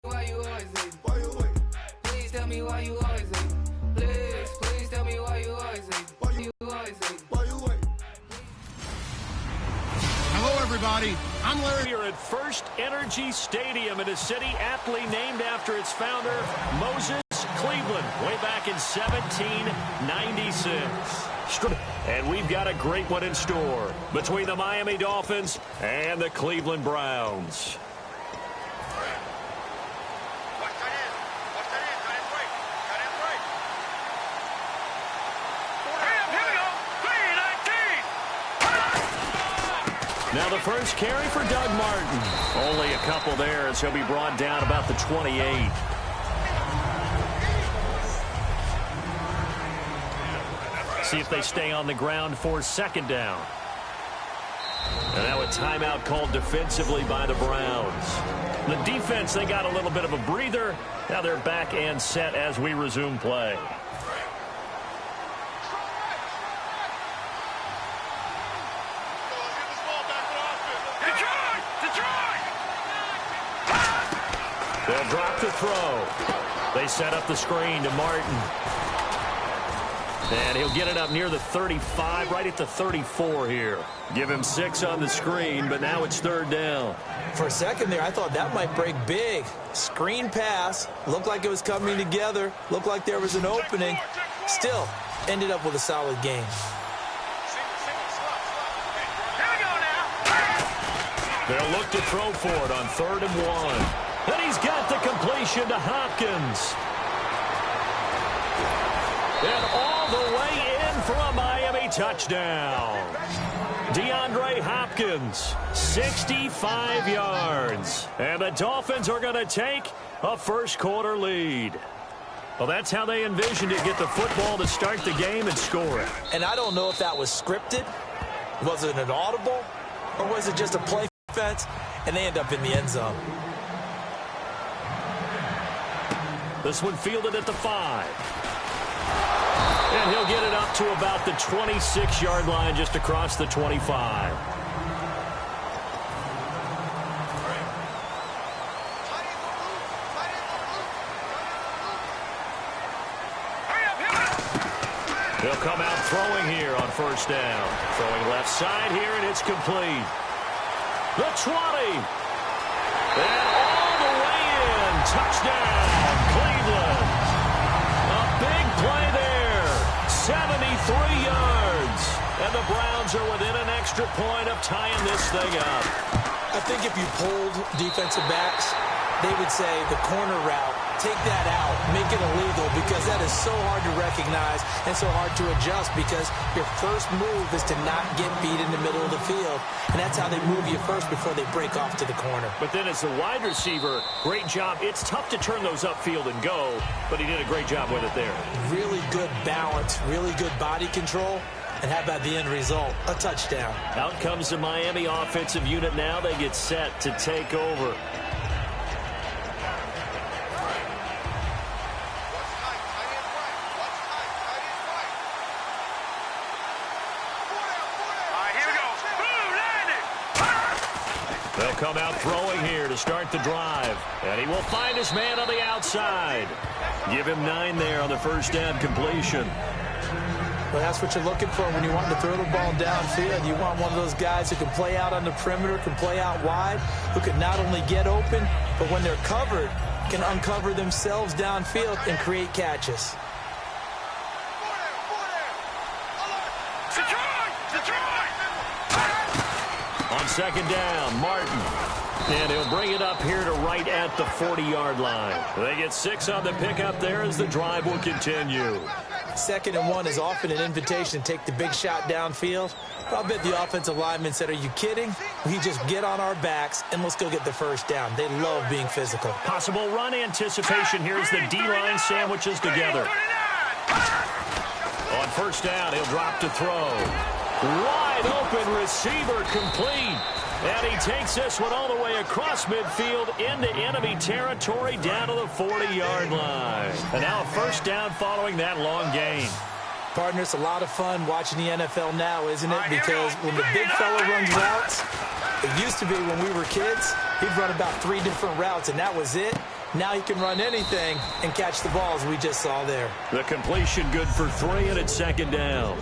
Why you always hate? Why you hate? Please tell me why you always hate. Please tell me why you always hate. Why you always hate? Why you hate? Hello, everybody. I'm Larry. Here at First Energy Stadium in a city aptly named after its founder, Moses Cleveland, way back in 1796. And we've got a great one in store between the Miami Dolphins and the Cleveland Browns. Now the first carry for Doug Martin. Only a couple there as he'll be brought down about the 28. See if they stay on the ground for second down. And now a timeout called defensively by the Browns. The defense, they got a little bit of a breather. Now they're back and set as we resume play. They'll drop the throw. They set up the screen to Martin. And he'll get it up near the 35, right at the 34 here. Give him 6 on the screen, but now it's third down. For a second there, I thought that might break big. Screen pass. Looked like it was coming together. Looked like there was an opening. Still, ended up with a solid game. They'll look to throw for it on 3rd and 1. And he's got the completion to Hopkins. And all the way in for a Miami touchdown. DeAndre Hopkins, 65 yards. And the Dolphins are going to take a first-quarter lead. Well, that's how they envisioned it, get the football to start the game and score it. And I don't know if that was scripted. Was it an audible? Or was it just a play defense? And they end up in the end zone. This one fielded at the 5. And he'll get it up to about the 26-yard line just across the 25. He'll come out throwing here on first down. Throwing left side here, and it's complete. The 20. And all the way in. Touchdown, Cleveland. A big play there. 73 yards. And the Browns are within an extra point of tying this thing up. I think if you polled defensive backs, they would say the corner route, take that out, make it illegal, because that is so hard to recognize and so hard to adjust, because your first move is to not get beat in the middle of the field. And that's how they move you first before they break off to the corner. But then as the wide receiver, great job. It's tough to turn those upfield and go, but he did a great job with it there. Really good balance, really good body control. And how about the end result? A touchdown. Out comes the Miami offensive unit now. They get set to take over. They'll come out throwing here to start the drive. And he will find his man on the outside. Give him 9 there on the first down completion. Well, that's what you're looking for when you want to throw the ball downfield. You want one of those guys who can play out on the perimeter, can play out wide, who can not only get open, but when they're covered, can uncover themselves downfield and create catches. On second down, Martin. And he'll bring it up here to right at the 40-yard line. They get 6 on the pickup there as the drive will continue. 2nd and 1 is often an invitation to take the big shot downfield. I'll bet the offensive lineman said, are you kidding? We just get on our backs and let's go get the first down. They love being physical. Possible run anticipation. Here's the D-line sandwiches together. On first down, he'll drop to throw. Wide open receiver complete. And he takes this one all the way across midfield into enemy territory down to the 40-yard line. And now a first down following that long gain. Partner, it's a lot of fun watching the NFL now, isn't it? Because when the big fella runs routes, it used to be when we were kids, He'd run about 3 different routes, and that was it. Now he can run anything and catch the ball, as we just saw there. The completion good for 3, and it's second down.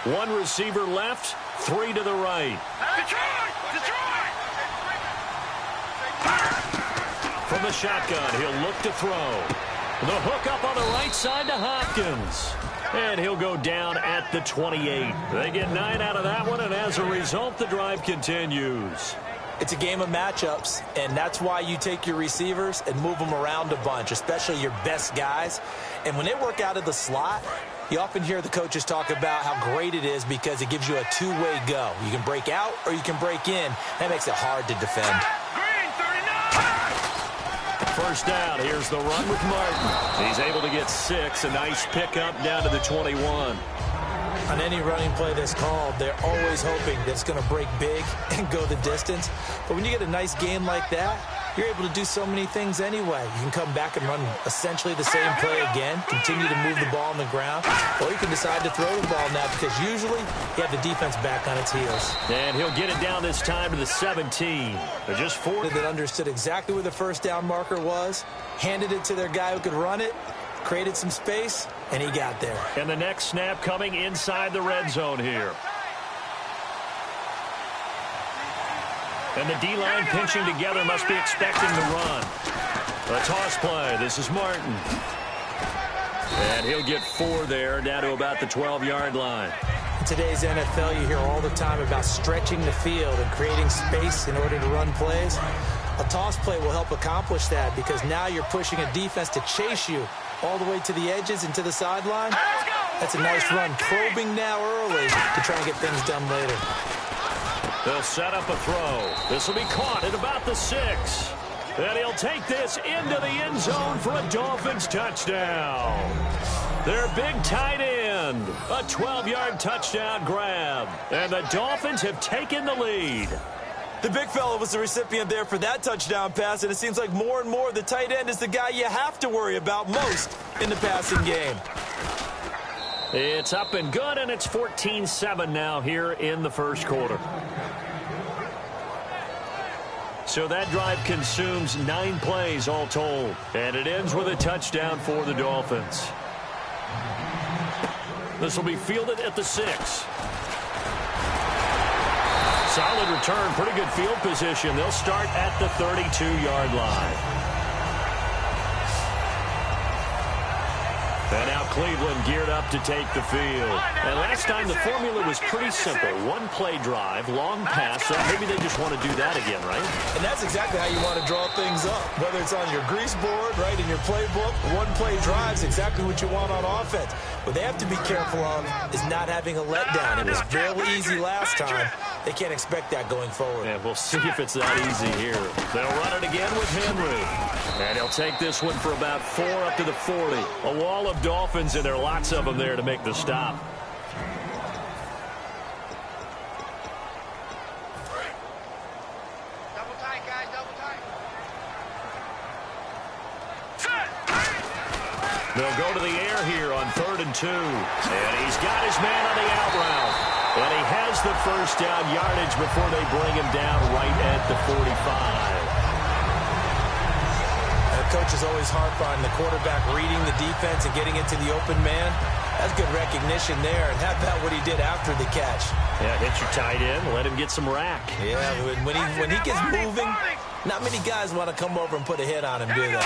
One receiver left, 3 to the right. From the shotgun, he'll look to throw. The hook up on the right side to Hopkins. And he'll go down at the 28. They get 9 out of that one, and as a result, the drive continues. It's a game of matchups, and that's why you take your receivers and move them around a bunch, especially your best guys. And when they work out of the slot, you often hear the coaches talk about how great it is because it gives you a two-way go. You can break out or you can break in. That makes it hard to defend. First down, here's the run with Martin. He's able to get 6, a nice pickup down to the 21. On any running play that's called, they're always hoping that it's going to break big and go the distance. But when you get a nice game like that, you're able to do so many things anyway. You can come back and run essentially the same play again, continue to move the ball on the ground, or you can decide to throw the ball now because usually you have the defense back on its heels. And he'll get it down this time to the 17. They're just 4. That understood exactly where the first down marker was, handed it to their guy who could run it, created some space, and he got there. And the next snap coming inside the red zone here. And the D-line pinching together, must be expecting the run. A toss play. This is Martin. And he'll get 4 there, down to about the 12-yard line. In today's NFL, you hear all the time about stretching the field and creating space in order to run plays. A toss play will help accomplish that because now you're pushing a defense to chase you all the way to the edges and to the sideline. That's a nice run, probing now early to try and get things done later. They'll set up a throw. This will be caught at about the 6. And he'll take this into the end zone for a Dolphins touchdown. Their big tight end. A 12-yard touchdown grab. And the Dolphins have taken the lead. The big fella was the recipient there for that touchdown pass, and it seems like more and more the tight end is the guy you have to worry about most in the passing game. It's up and good, and it's 14-7 now here in the first quarter. So that drive consumes 9 plays all told, and it ends with a touchdown for the Dolphins. This will be fielded at the 6. Solid return, pretty good field position. They'll start at the 32-yard line. And now Cleveland geared up to take the field. And last time the formula was pretty simple. 1-play drive, long pass. So maybe they just want to do that again, right? And that's exactly how you want to draw things up. Whether it's on your grease board, right, in your playbook, 1-play drive is exactly what you want on offense. What they have to be careful of is not having a letdown. It was real easy last time. They can't expect that going forward. Yeah, we'll see if it's that easy here. They'll run it again with Henry. And he'll take this one for about 4 up to the 40. A wall of Dolphins, and there are lots of them there to make the stop. Double tight, guys, double tight. They'll go to the air here on 3rd and 2. And he's got his man on the out route. And he has the first down yardage before they bring him down right at the 45. Coach is always harp on the quarterback reading the defense and getting it to the open man. That's good recognition there. And how about what he did after the catch? Yeah, hit your tight end, let him get some rack. Yeah, when he gets moving, not many guys want to come over and put a hit on him, do they?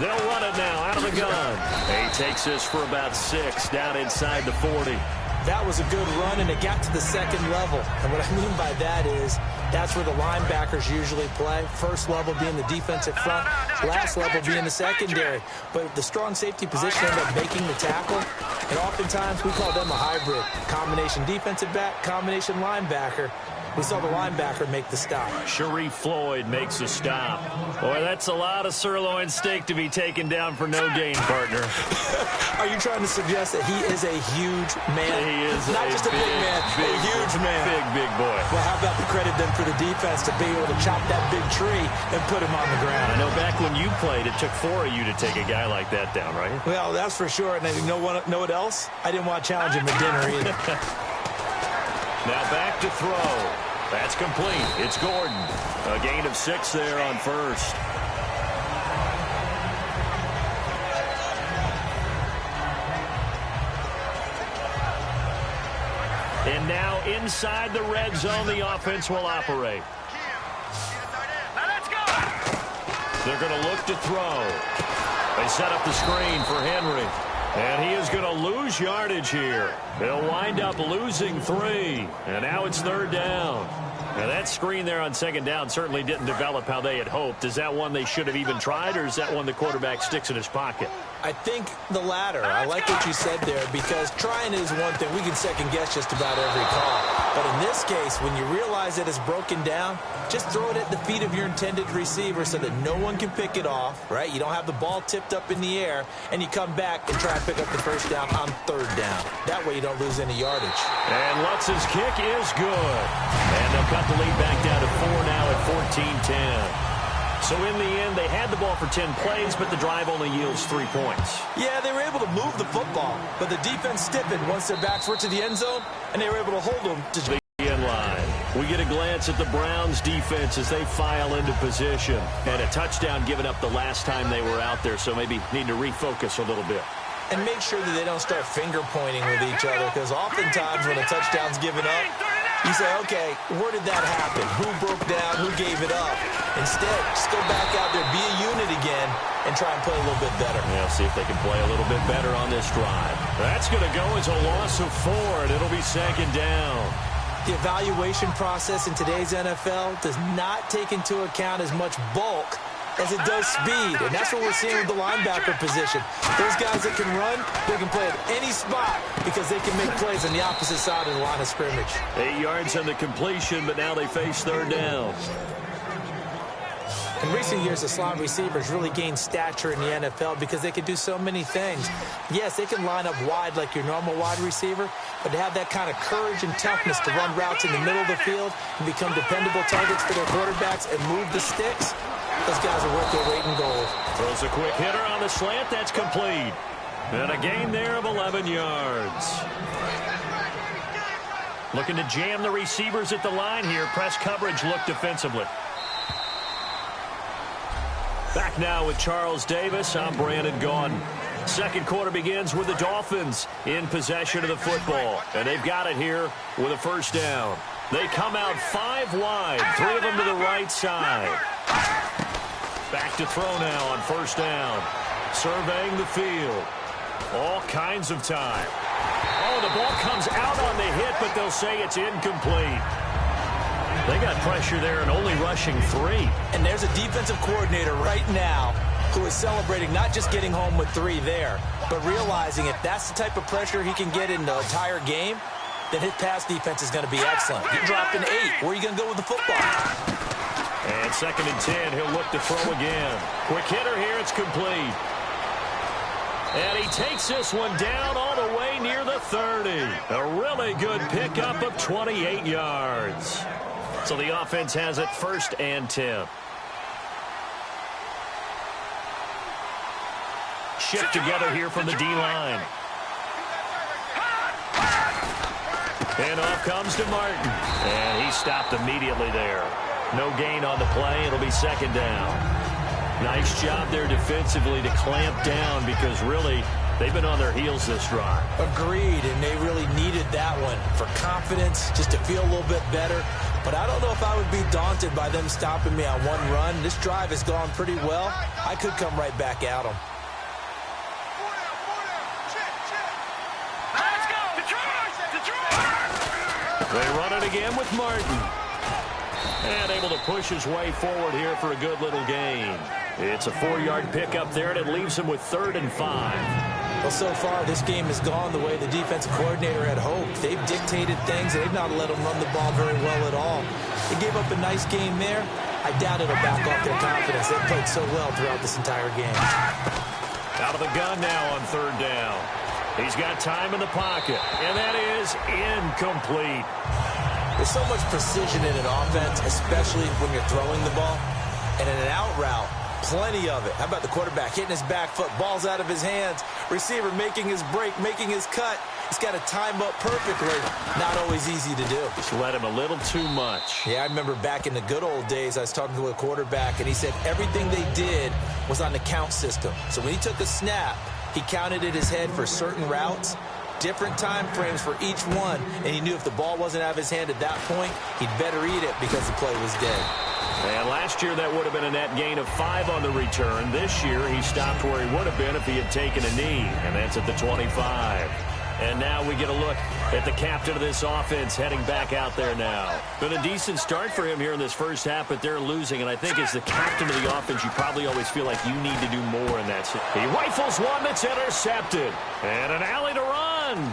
They'll run it now out of the gun. He takes this for about 6 down inside the 40. That was a good run, and it got to the second level. And what I mean by that is that's where the linebackers usually play. First level being the defensive front, last level being the secondary. But the strong safety position ended up making the tackle, and oftentimes we call them a hybrid. Combination defensive back, combination linebacker. We saw the linebacker make the stop. Sharif Floyd makes a stop. Boy, that's a lot of sirloin steak to be taken down for no gain, partner. Are you trying to suggest that he is a huge man? He is not just a big man, a huge man. Big boy. Well, how about the credit then for the defense to be able to chop that big tree and put him on the ground? I know back when you played, it took 4 of you to take a guy like that down, right? Well, that's for sure. And you know what else? I didn't want to challenge him at dinner either. Now back to throw. That's complete. It's Gordon. A gain of 6 there on first. And now inside the red zone, the offense will operate. Now let's go. They're going to look to throw. They set up the screen for Henry. And he is going to lose yardage here. They'll wind up losing 3. And now it's 3rd down. Now that screen there on 2nd down certainly didn't develop how they had hoped. Is that one they should have even tried, or is that one the quarterback sticks in his pocket? I think the latter. I like what you said there, because trying is one thing. We can second guess just about every call. But in this case, when you realize that it's broken down, just throw it at the feet of your intended receiver so that no one can pick it off, right? You don't have the ball tipped up in the air, and you come back and try and pick up the 1st down on 3rd down. That way you don't lose any yardage. And Lutz's kick is good. And they'll cut the lead back down to 4 now at 14-10. So in the end, they had the ball for 10 plays, but the drive only yields 3 points. Yeah, they were able to move the football, but the defense stiffened once their backs were to the end zone, and they were able to hold them to the end line. We get a glance at the Browns' defense as they file into position. And a touchdown given up the last time they were out there, so maybe need to refocus a little bit. And make sure that they don't start finger-pointing with each other, because oftentimes when a touchdown's given up, you say, okay, where did that happen? Who broke down? Who gave it up? Instead, just go back out there, be a unit again, and try and play a little bit better. Yeah, see if they can play a little bit better on this drive. That's going to go as a loss of 4, and it'll be 2nd down. The evaluation process in today's NFL does not take into account as much bulk as it does speed, and that's what we're seeing with the linebacker position. Those guys that can run, they can play at any spot because they can make plays on the opposite side of the line of scrimmage. 8 yards on the completion, but now they face 3rd down. In recent years, the slot receivers really gained stature in the NFL because they can do so many things. Yes, they can line up wide like your normal wide receiver, but to have that kind of courage and toughness to run routes in the middle of the field and become dependable targets for their quarterbacks and move the sticks, those guys are worth their weight in gold. Throws a quick hitter on the slant. That's complete. And a gain there of 11 yards. Looking to jam the receivers at the line here. Press coverage look defensively. Back now with Charles Davis. I'm Brandon Gaudin. 2nd quarter begins with the Dolphins in possession of the football. And they've got it here with a 1st down. They come out 5 wide. 3 of them to the right side. Back to throw now on 1st down. Surveying the field. All kinds of time. Oh, the ball comes out on the hit, but they'll say it's incomplete. They got pressure there and only rushing 3. And there's a defensive coordinator right now who is celebrating not just getting home with 3 there, but realizing if that's the type of pressure he can get in the entire game, then his pass defense is going to be excellent. He dropped an 8. Where are you going to go with the football? And 2nd and 10, he'll look to throw again. Quick hitter here, it's complete. And he takes this one down all the way near the 30. A really good pickup of 28 yards. So the offense has it 1st and 10. Shift together here from the D-line. And off comes to Martin. And he stopped immediately there. No gain on the play. It'll be 2nd down. Nice job there defensively to clamp down because really they've been on their heels this drive. Agreed, and they really needed that one for confidence, just to feel a little bit better. But I don't know if I would be daunted by them stopping me on one run. This drive has gone pretty well. I could come right back at them. They run it again with Martin. And able to push his way forward here for a good little gain. It's a 4-yard pickup there, and it leaves him with 3rd and 5. Well, so far, this game has gone the way the defensive coordinator had hoped. They've dictated things, and they've not let them run the ball very well at all. They gave up a nice game there. I doubt it'll back off their confidence. They've played so well throughout this entire game. Out of the gun now on third down. He's got time in the pocket, and that is incomplete. There's so much precision in an offense, especially when you're throwing the ball. And in an out route, plenty of it. How about the quarterback hitting his back foot, ball's out of his hands, receiver making his break, making his cut. He's got to time up perfectly. Not always easy to do. Just let him a little too much. Yeah, I remember back in the good old days, I was talking to a quarterback, and he said everything they did was on the count system. So when he took a snap, he counted in his head for certain routes, different time frames for each one, and he knew if the ball wasn't out of his hand at that point, he'd better eat it because the play was dead. And last year, that would have been a net gain of 5 on the return. This year, he stopped where he would have been if he had taken a knee, and that's at the 25. And now we get a look at the captain of this offense heading back out there now. Been a decent start for him here in this first half, but they're losing. And I think as the captain of the offense, you probably always feel like you need to do more in that. He rifles one that's intercepted. And an alley to run.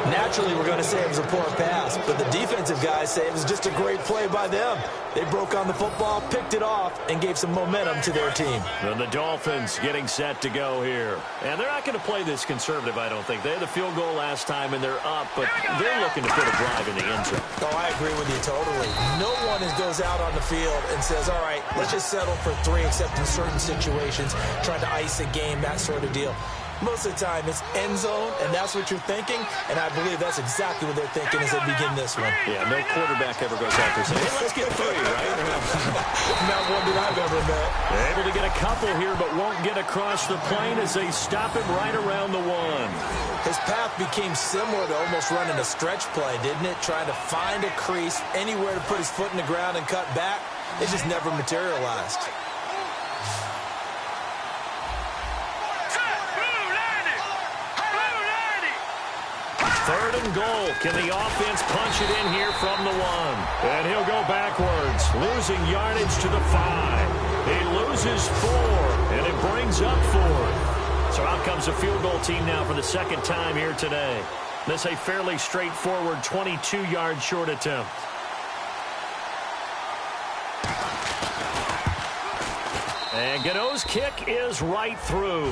Naturally, we're going to say it was a poor pass, but the defensive guys say it was just a great play by them. They broke on the football, picked it off, and gave some momentum to their team. And the Dolphins getting set to go here. And they're not going to play this conservative, I don't think. They had the field goal last time, and they're up, but they're looking to put a drive in the end zone. Oh, I agree with you totally. No one goes out on the field and says, all right, let's just settle for 3, except in certain situations, trying to ice a game, that sort of deal. Most of the time, it's end zone, and that's what you're thinking, and I believe that's exactly what they're thinking as they begin this one. Yeah, no quarterback ever goes out there saying, hey, let's get 3, right? Not one that I've ever met. They're able to get a couple here, but won't get across the plane as they stop him right around the 1. His path became similar to almost running a stretch play, didn't it? Trying to find a crease, anywhere to put his foot in the ground and cut back. It just never materialized. Third and goal. Can the offense punch it in here from the 1? And he'll go backwards, losing yardage to the 5. He loses 4, and it brings up 4. So out comes the field goal team now for the second time here today. This a fairly straightforward 22-yard short attempt. And Gano's kick is right through.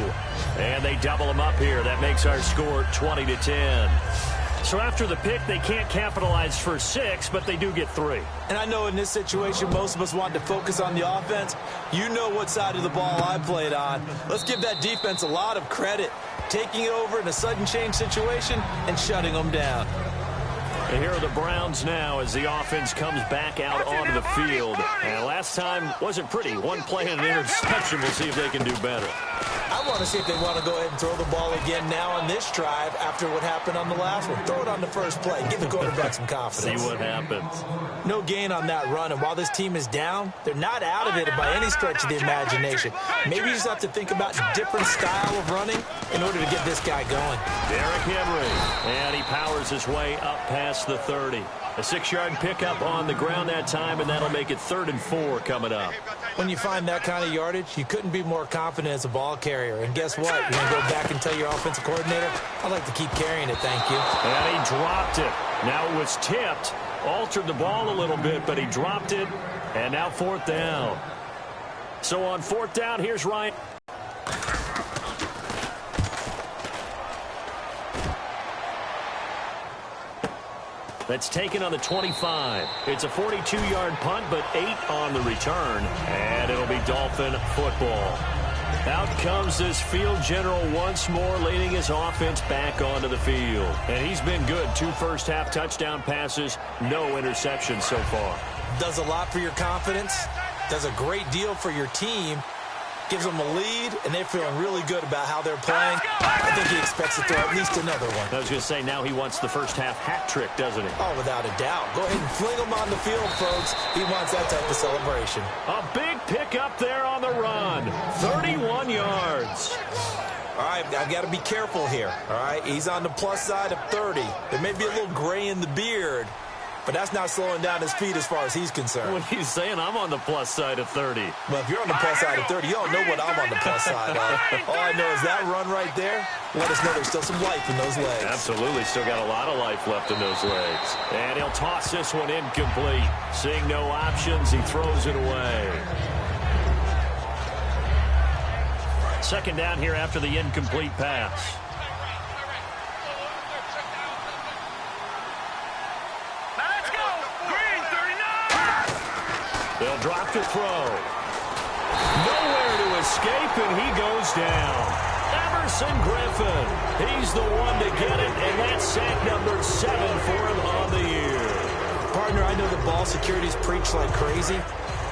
And they double him up here. That makes our score 20-10. So after the pick, they can't capitalize for 6, but they do get 3. And I know in this situation, most of us want to focus on the offense. You know what side of the ball I played on. Let's give that defense a lot of credit. Taking it over in a sudden change situation and shutting them down. And here are the Browns now as the offense comes back out onto the field. And last time wasn't pretty. One play and an interception. We'll see if they can do better. I want to see if they want to go ahead and throw the ball again now on this drive after what happened on the last one. Throw it on the first play. Give the quarterback some confidence. See what happens. No gain on that run, and while this team is down, they're not out of it by any stretch of the imagination. Maybe you just have to think about a different style of running in order to get this guy going. Derrick Henry, and he powers his way up past the 30. A 6-yard pickup on the ground that time, and that'll make it 3rd and 4 coming up. When you find that kind of yardage, you couldn't be more confident as a ball carrier. And guess what? You're going to go back and tell your offensive coordinator, I'd like to keep carrying it, thank you. And he dropped it. Now it was tipped, altered the ball a little bit, but he dropped it, and now 4th down. So on 4th down, here's Ryan. That's taken on the 25. It's a 42-yard punt, but 8 on the return. And it'll be Dolphin football. Out comes this field general once more, leading his offense back onto the field. And he's been good. 2 first-half touchdown passes, no interceptions so far. Does a lot for your confidence. Does a great deal for your team. Gives them a lead, and they're feeling really good about how they're playing. I think he expects to throw at least another one. I was going to say, now he wants the first-half hat trick, doesn't he? Oh, without a doubt. Go ahead and fling him on the field, folks. He wants that type of celebration. A big pickup there on the run. 31 yards. All right, I've got to be careful here. All right, he's on the plus side of 30. There may be a little gray in the beard, but that's not slowing down his feet as far as he's concerned. What he's saying, I'm on the plus side of 30. Well, if you're on the plus side of 30, you don't know what I'm on the plus side of. All I know is that run right there, let us know there's still some life in those legs. Absolutely, still got a lot of life left in those legs. And he'll toss this one incomplete. Seeing no options, he throws it away. Second down here after the incomplete pass. Now let's go. Green 39. They'll drop to throw. Nowhere to escape, and he goes down. Emerson Griffin. He's the one to get it, and that's sack number 7 for him on the year. Partner, I know the ball security's preached like crazy,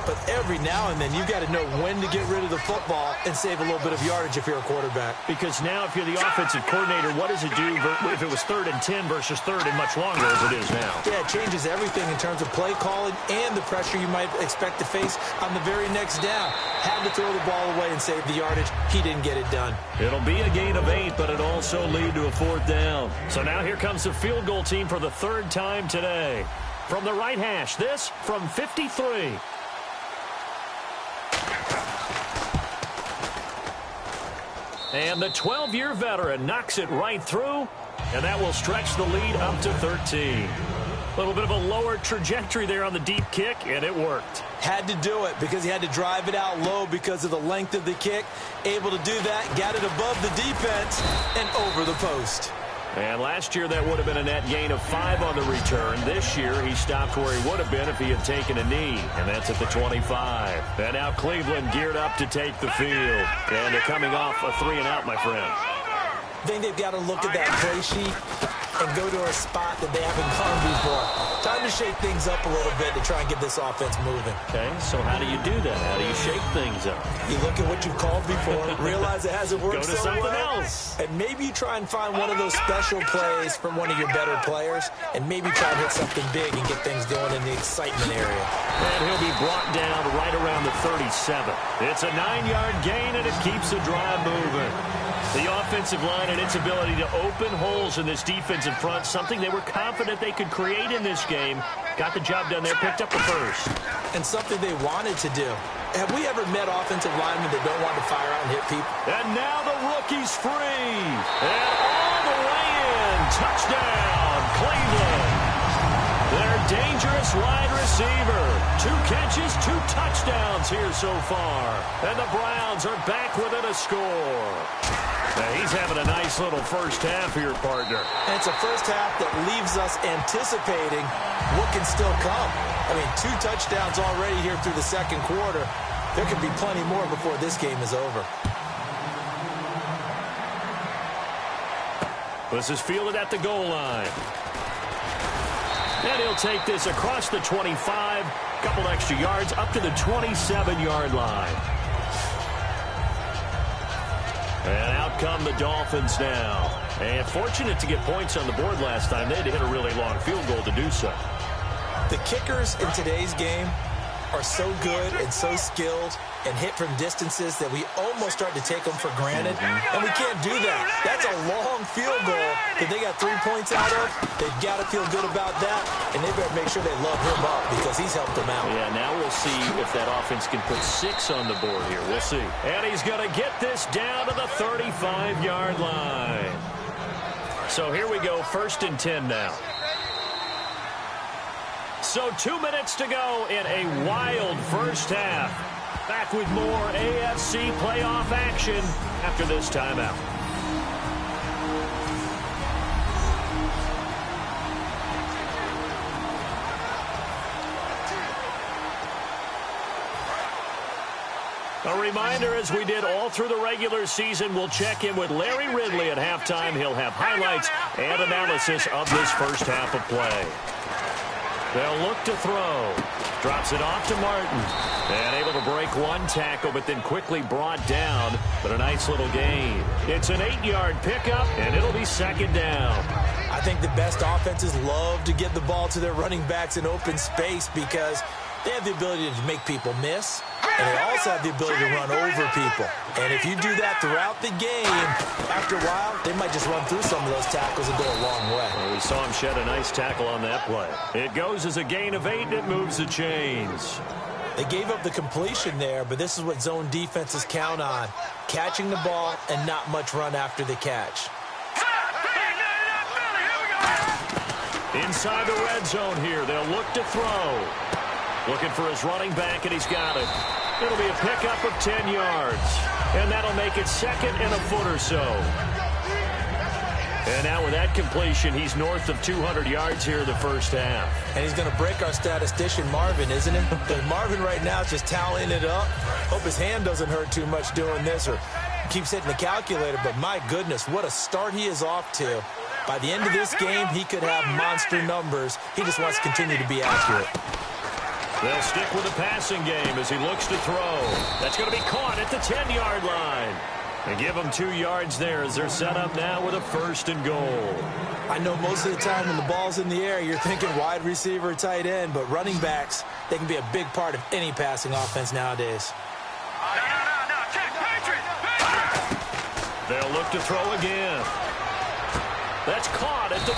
but every now and then you've got to know when to get rid of the football and save a little bit of yardage if you're a quarterback. Because now if you're the offensive coordinator, what does it do if it was 3rd and 10 versus 3rd and much longer as it is now? Yeah, it changes everything in terms of play calling and the pressure you might expect to face on the very next down. Had to throw the ball away and save the yardage. He didn't get it done. It'll be a gain of 8, but it also lead to a 4th down. So now here comes the field goal team for the 3rd time today. From the right hash, this from 53. And the 12-year veteran knocks it right through, and that will stretch the lead up to 13. A little bit of a lower trajectory there on the deep kick, and it worked. Had to do it because he had to drive it out low because of the length of the kick. Able to do that, got it above the defense, and over the post. And last year, that would have been a net gain of 5 on the return. This year, he stopped where he would have been if he had taken a knee, and that's at the 25. And now Cleveland geared up to take the field. And they're coming off a 3-and-out, my friend. I think they've got to look at that play sheet and go to a spot that they haven't gone before. Time to shake things up a little bit to try and get this offense moving. Okay, so how do you do that? How do you shake things up? You look at what you've called before, realize it hasn't worked Go to so something well, else. and maybe you try and find one of those special plays from one of your better players, and maybe try and hit something big and get things going in the excitement area. And he'll be brought down right around the 37. It's a 9-yard gain, and it keeps the drive moving. The offensive line and its ability to open holes in this defensive front, something they were confident they could create in this game. Got the job done there, picked up the first. And something they wanted to do. Have we ever met offensive linemen that don't want to fire out and hit people? And now the rookie's free. And all the way in. Touchdown, Cleveland. Their dangerous wide receiver. 2 catches, 2 touchdowns here so far. And the Browns are back within a score. Now he's having a nice little first half here, partner. And it's a first half that leaves us anticipating what can still come. I mean, 2 touchdowns already here through the second quarter. There could be plenty more before this game is over. This is fielded at the goal line. And he'll take this across the 25, couple extra yards up to the 27-yard line. And out come the Dolphins now. And fortunate to get points on the board last time. They had to hit a really long field goal to do so. The kickers in today's game are so good and so skilled and hit from distances that we almost start to take them for granted. And we can't do that. That's a long field goal that they got 3 points out of. They've got to feel good about that, and they better make sure they love him up because he's helped them out. Yeah, now we'll see if that offense can put 6 on the board here. We'll see. And he's going to get this down to the 35-yard line. So here we go, 1st and 10 now. So 2 minutes to go in a wild first half. Back with more AFC playoff action after this timeout. A reminder, as we did all through the regular season, we'll check in with Larry Ridley at halftime. He'll have highlights and analysis of this first half of play. They'll look to throw. Drops it off to Martin. And able to break 1 tackle, but then quickly brought down. But a nice little gain. It's an 8-yard pickup, and it'll be 2nd down. I think the best offenses love to get the ball to their running backs in open space because they have the ability to make people miss. and they also have the ability to run over people. And if you do that throughout the game, after a while, they might just run through some of those tackles and go a long way. Well, we saw him shed a nice tackle on that play. It goes as a gain of 8, and it moves the chains. They gave up the completion there, but this is what zone defenses count on. Catching the ball and not much run after the catch. Inside the red zone here, they'll look to throw. Looking for his running back, and he's got it. It'll be a pickup of 10 yards, and that'll make it 2nd and a foot or so. And now with that completion, he's north of 200 yards here in the first half. And he's going to break our statistician, Marvin, isn't he? Because Marvin right now is just tallying it up. Hope his hand doesn't hurt too much doing this or keeps hitting the calculator. But my goodness, what a start he is off to. By the end of this game, he could have monster numbers. He just wants to continue to be accurate. They'll stick with the passing game as he looks to throw. That's going to be caught at the 10-yard line. And give them 2 yards there as they're set up now with a 1st and goal. I know most of the time when the ball's in the air, you're thinking wide receiver, tight end, but running backs, they can be a big part of any passing offense nowadays. They'll look to throw again. That's caught at the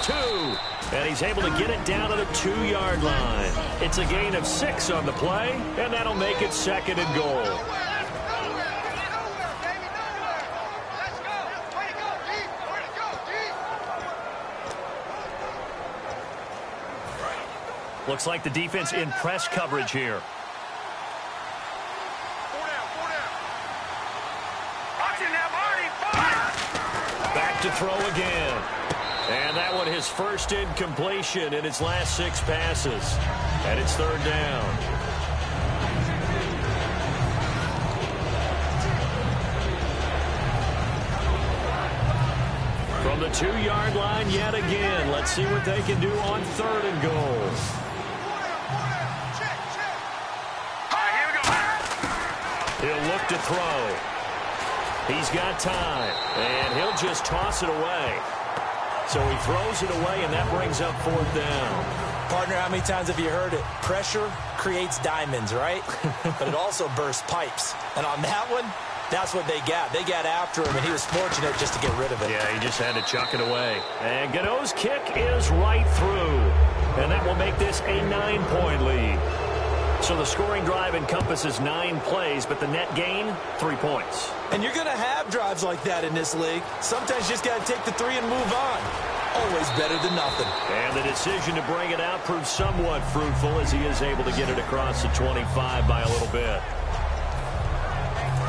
2. And he's able to get it down to the 2-yard line. It's a gain of 6 on the play, and that'll make it 2nd and goal. Looks like the defense in press coverage here. Back to throw again. And that one his first incompletion in its last 6 passes. And it's 3rd down. From the 2-yard line yet again. Let's see what they can do on 3rd and goal. He'll look to throw. He's got time, and he'll just toss it away. So he throws it away, and that brings up 4th down. Partner, how many times have you heard it? Pressure creates diamonds, right? But it also bursts pipes. And on that one, that's what they got. They got after him, and he was fortunate just to get rid of it. Yeah, he just had to chuck it away. And Gano's kick is right through. And that will make this a 9-point lead. So the scoring drive encompasses 9 plays, but the net gain, 3 points. And you're going to have drives like that in this league. Sometimes you just got to take the 3 and move on. Always better than nothing. And the decision to bring it out proves somewhat fruitful as he is able to get it across the 25 by a little bit.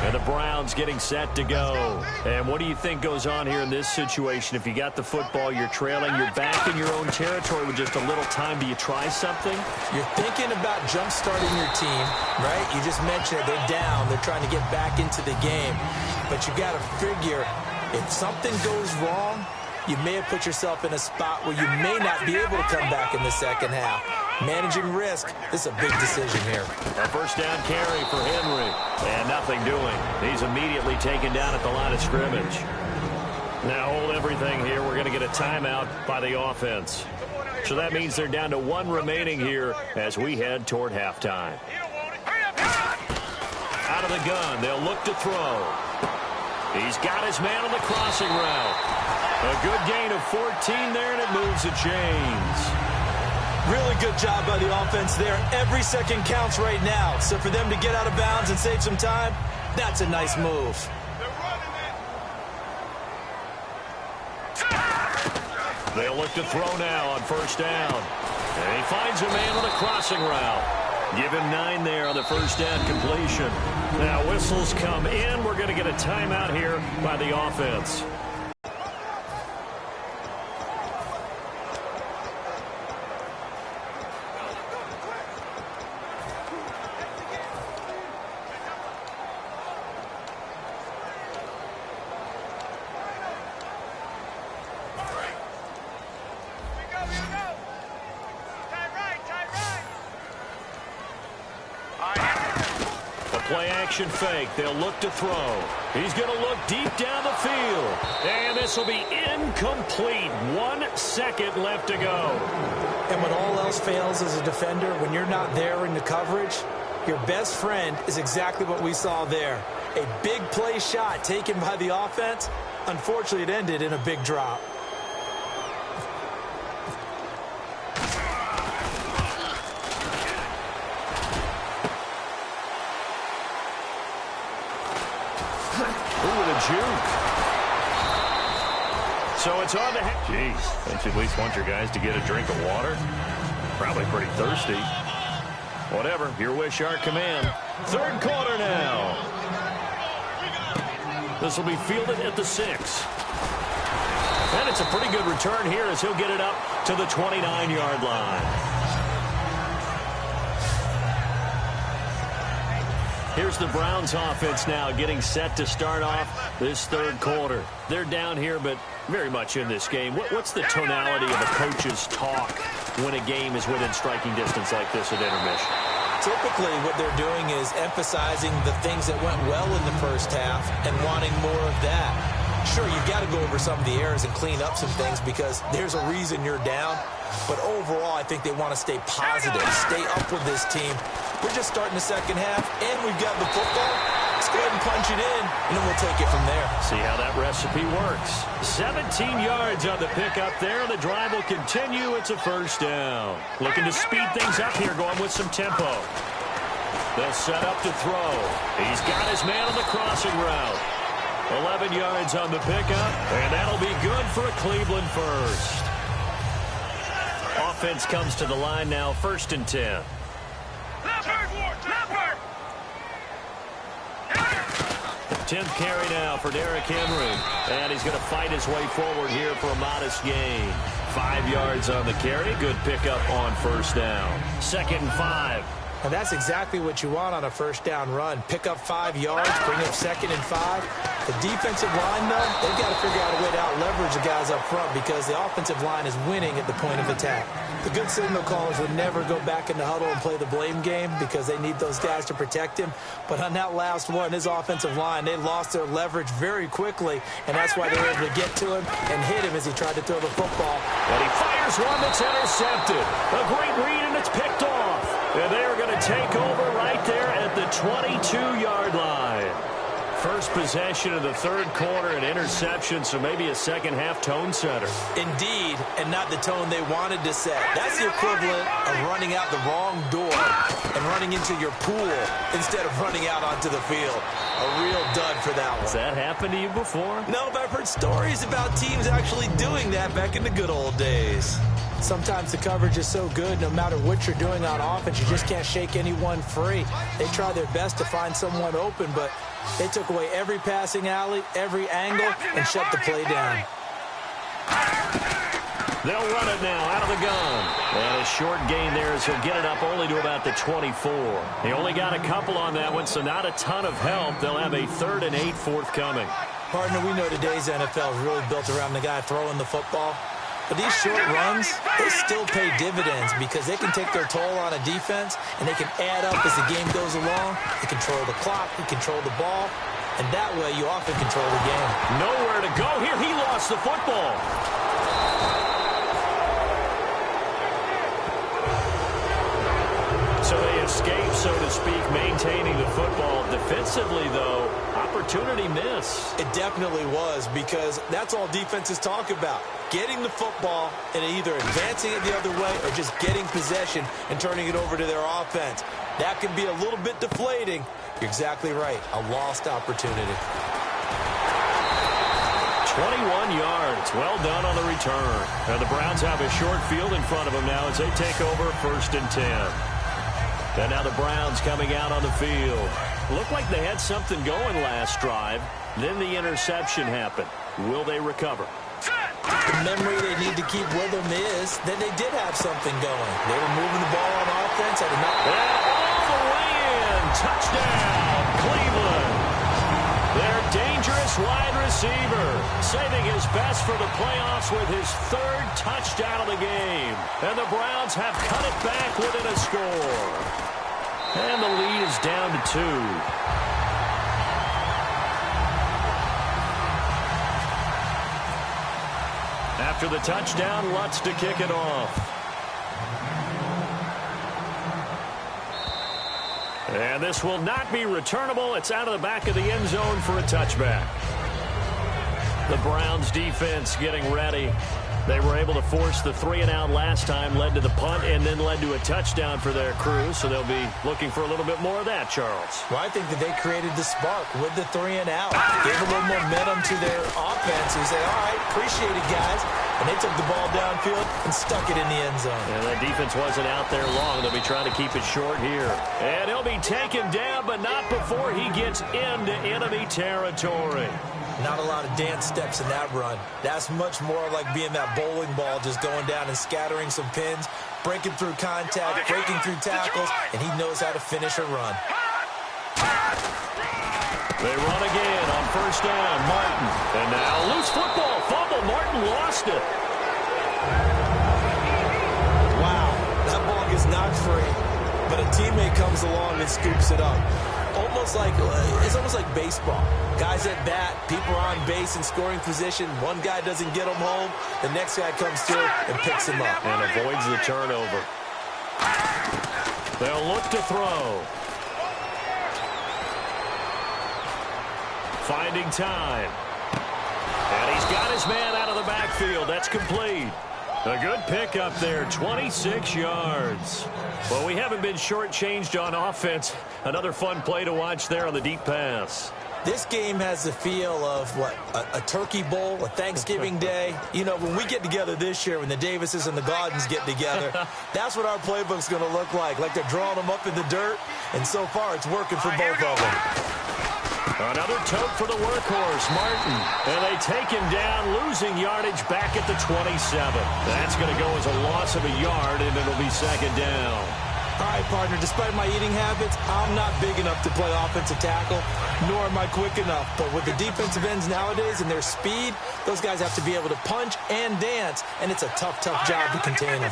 And the Browns getting set to go. And what do you think goes on here in this situation? If you got the football, you're trailing, you're back in your own territory with just a little time. Do you try something? You're thinking about jump-starting your team, right? You just mentioned it. They're down. They're trying to get back into the game. But you got to figure, if something goes wrong, you may have put yourself in a spot where you may not be able to come back in the second half. Managing risk, this is a big decision here. A 1st down carry for Henry. And nothing doing. He's immediately taken down at the line of scrimmage. Now hold everything here. We're going to get a timeout by the offense. So that means they're down to 1 remaining here as we head toward halftime. Out of the gun, they'll look to throw. He's got his man on the crossing route. A good gain of 14 there, and it moves the chains. Really good job by the offense there. Every second counts right now. So for them to get out of bounds and save some time, that's a nice move. They'll look to throw now on 1st down. And he finds a man on the crossing route. Give him 9 there on the 1st down completion. Now whistles come in. We're going to get a timeout here by the offense. Play-action fake. They'll look to throw. He's going to look deep down the field. And this will be incomplete. 1 second left to go. And when all else fails as a defender, when you're not there in the coverage, Your best friend is exactly what we saw there. A big play shot taken by the offense. Unfortunately, it ended in a big drop. Ooh, with a juke. So it's on the head. Jeez, don't you at least want your guys to get a drink of water? Probably pretty thirsty. Whatever, your wish, our command. Third quarter now. This will be fielded at the 6. And it's a pretty good return here as he'll get it up to the 29-yard line. Here's the Browns offense now getting set to start off this third quarter. They're down here, but very much in this game. What's the tonality of a coach's talk when a game is within striking distance like this at intermission? Typically, what they're doing is emphasizing the things that went well in the first half and wanting more of that. Sure, you've got to go over some of the errors and clean up some things because there's a reason you're down. But overall, I think they want to stay positive, stay up with this team. We're just starting the second half, and we've got the football. Let's go ahead and punch it in, and then we'll take it from there. See how that recipe works. 17 yards on the pickup there. The drive will continue. It's a first down. Looking to speed things up here, going with some tempo. They'll set up to throw. He's got his man on the crossing route. 11 yards on the pickup, and that'll be good for a Cleveland first. Offense comes to the line now, 1st and 10. 10th carry now for Derrick Henry. And he's going to fight his way forward here for a modest gain. 5 yards on the carry. Good pickup on first down. 2nd and 5. And that's exactly what you want on a first down run. Pick up 5 yards, bring up 2nd and 5. The defensive line, though, they've got to figure out a way to out-leverage the guys up front because the offensive line is winning at the point of attack. The good signal callers would never go back in the huddle and play the blame game because they need those guys to protect him. But on that last one, his offensive line, they lost their leverage very quickly, and that's why they were able to get to him and hit him as he tried to throw the football. And he fires one that's intercepted. A great read, and it's picked off. And they are going to take over right there at the 22-yard line. First possession of the third quarter, an interception, so maybe a second-half tone setter. Indeed, and not the tone they wanted to set. That's the equivalent of running out the wrong door and running into your pool instead of running out onto the field. A real dud for that one. Has that happened to you before? No, but I've heard stories about teams actually doing that back in the good old days. Sometimes the coverage is so good, no matter what you're doing on offense, you just can't shake anyone free. They try their best to find someone open, but they took away every passing alley, every angle, and shut the play down. They'll run it now out of the gun. And a short gain there as he'll get it up only to about the 24. He only got a couple on that one, so not a ton of help. They'll have a 3rd and 8 forthcoming. Partner, we know today's NFL is really built around the guy throwing the football. But these short runs, they still pay dividends because they can take their toll on a defense and they can add up as the game goes along. They control the clock, they control the ball, and that way you often control the game. Nowhere to go here. He lost the football. So they escape, so to speak, maintaining the football. Defensively, though, opportunity miss. It definitely was because that's all defenses talk about. Getting the football and either advancing it the other way or just getting possession and turning it over to their offense. That can be a little bit deflating. You're exactly right. A lost opportunity. 21 yards. Well done on the return. And the Browns have a short field in front of them now as they take over 1st and 10. And now the Browns coming out on the field. Looked like they had something going last drive. Then the interception happened. Will they recover? The memory they need to keep with them is that they did have something going. They were moving the ball on offense. And all the way in. Touchdown, Cleveland. Their dangerous wide receiver, saving his best for the playoffs with his 3rd touchdown of the game. And the Browns have cut it back within a score. And the lead is down to 2. After the touchdown, Lutz to kick it off. And this will not be returnable. It's out of the back of the end zone for a touchback. The Browns defense getting ready. They were able to force the 3-and-out last time, led to the punt, and then led to a touchdown for their crew. So they'll be looking for a little bit more of that, Charles. Well, I think that they created the spark with the 3-and-out. Gave a little momentum to their offense. Who said, all right, appreciate it, guys. And they took the ball downfield and stuck it in the end zone. And that defense wasn't out there long. They'll be trying to keep it short here. And he'll be taken down, but not before he gets into enemy territory. Not a lot of dance steps in that run. That's much more like being that bowling ball, just going down and scattering some pins, breaking through contact, breaking through tackles, and he knows how to finish a run. They run again on first down. Martin. And now loose football. Fumble. Martin lost it. Wow. That ball gets knocked free, but a teammate comes along and scoops it up. It's almost like baseball. Guys at bat, people are on base in scoring position. One guy doesn't get them home. The next guy comes through and picks him up. And avoids the turnover. They'll look to throw. Finding time. And he's got his man out of the backfield. That's complete. A good pickup there, 26 yards. Well, we haven't been shortchanged on offense. Another fun play to watch there on the deep pass. This game has the feel of, a turkey bowl, a Thanksgiving day. You know, when we get together this year, when the Davises and the Gaudens get together, that's what our playbook's going to look like they're drawing them up in the dirt, and so far it's working for both of them. Another tote for the workhorse, Martin. And they take him down, losing yardage back at the 27. That's going to go as a loss of a yard, and it'll be second down. All right, partner, despite my eating habits, I'm not big enough to play offensive tackle, nor am I quick enough. But with the defensive ends nowadays and their speed, those guys have to be able to punch and dance, and it's a tough job to contain them.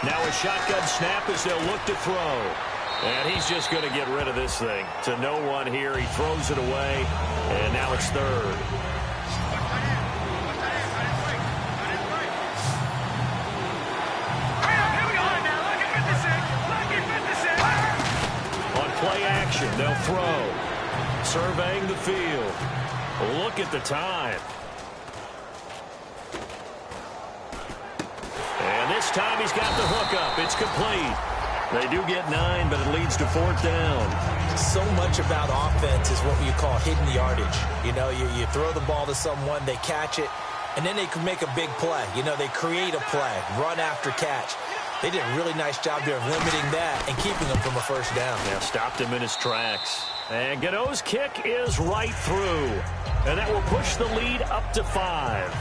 Now a shotgun snap as they'll look to throw. And he's just going to get rid of this thing. To no one here. He throws it away, and now it's third. On play action, they'll throw. Surveying the field. Look at the time. And this time he's got the hook up. It's complete. They do get 9, but it leads to fourth down. So much about offense is what you call hidden yardage. You know, you throw the ball to someone, they catch it, and then they can make a big play. You know, they create a play, run after catch. They did a really nice job there of limiting that and keeping them from a first down. Yeah, stopped him in his tracks. And Gano's kick is right through. And that will push the lead up to 5.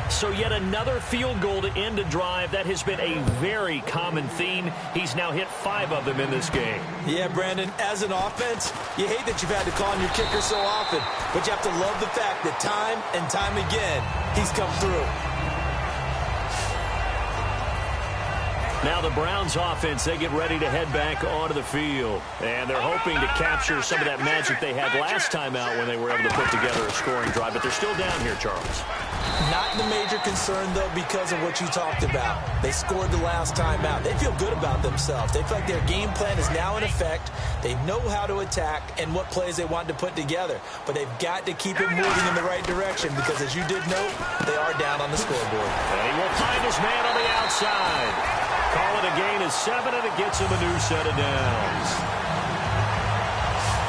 So yet another field goal to end a drive. That has been a very common theme. He's now hit 5 of them in this game. Yeah, Brandon, as an offense, you hate that you've had to call on your kicker so often, but you have to love the fact that time and time again, he's come through. Now the Browns offense, they get ready to head back onto the field. And they're hoping to capture some of that magic they had last time out when they were able to put together a scoring drive. But they're still down here, Charles. Not the major concern, though, because of what you talked about. They scored the last time out. They feel good about themselves. They feel like their game plan is now in effect. They know how to attack and what plays they want to put together. But they've got to keep it moving in the right direction because, as you did note, they are down on the scoreboard. And he will find his man on the outside. Call it a gain of 7, and it gets him a new set of downs.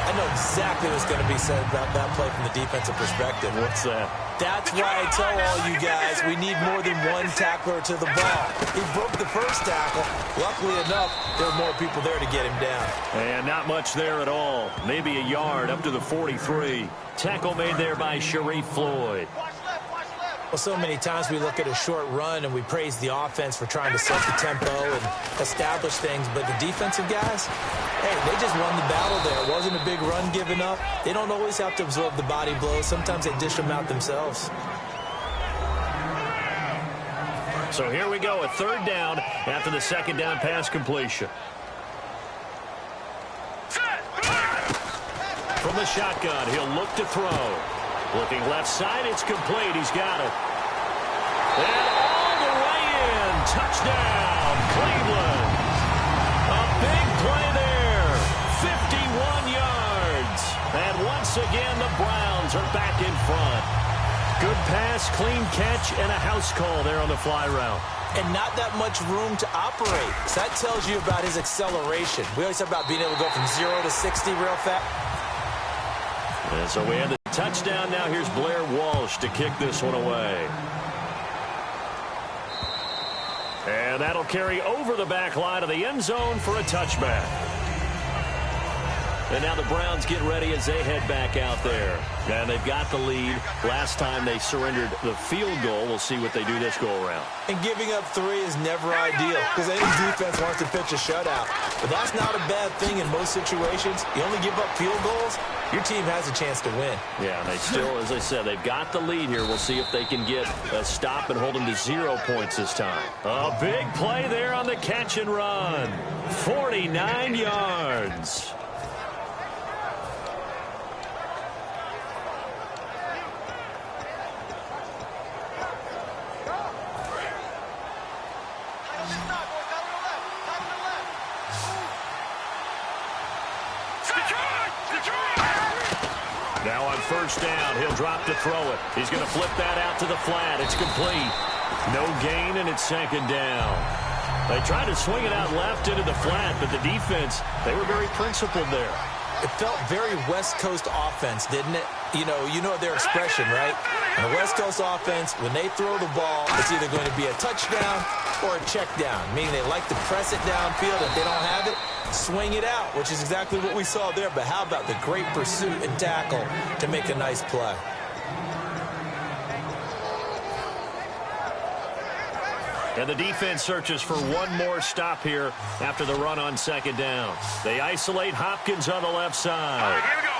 I know exactly what's going to be said about that play from the defensive perspective. What's that? That's why I tell all you guys we need more than one tackler to the ball. He broke the first tackle. Luckily enough, there were more people there to get him down. And not much there at all. Maybe a yard up to the 43. Tackle made there by Sharif Floyd. Well, so many times we look at a short run and we praise the offense for trying to set the tempo and establish things, but the defensive guys, hey, they just won the battle there. It wasn't a big run given up. They don't always have to absorb the body blows. Sometimes they dish them out themselves. So here we go, a third down after the second down pass completion. From the shotgun, he'll look to throw. Looking left side, it's complete. He's got it. And all touchdown, Cleveland. A big play there, 51 yards. And once again, the Browns are back in front. Good pass, clean catch, and a house call there on the fly route. And not that much room to operate. So that tells you about his acceleration. We always talk about being able to go from 0 to 60 real fast. And so we have the touchdown. Now here's Blair Walsh to kick this one away. And that'll carry over the back line of the end zone for a touchback. And now the Browns get ready as they head back out there. And they've got the lead. Last time they surrendered the field goal. We'll see what they do this go-around. And giving up 3 is never ideal because any defense wants to pitch a shutout. But that's not a bad thing in most situations. You only give up field goals, your team has a chance to win. Yeah, and they still, as I said, they've got the lead here. We'll see if they can get a stop and hold them to 0 points this time. A big play there on the catch and run. 49 yards. Now on first down, he'll drop to throw it. He's going to flip that out to the flat. It's complete. No gain, and it's second down. They tried to swing it out left into the flat, but the defense, they were very principled there. It felt very West Coast offense, didn't it? You know their expression, right? And the West Coast offense, when they throw the ball, it's either going to be a touchdown or a check down, meaning they like to press it downfield. If they don't have it, swing it out, which is exactly what we saw there. But how about the great pursuit and tackle to make a nice play? And the defense searches for one more stop here after the run on second down. They isolate Hopkins on the left side. Here we go.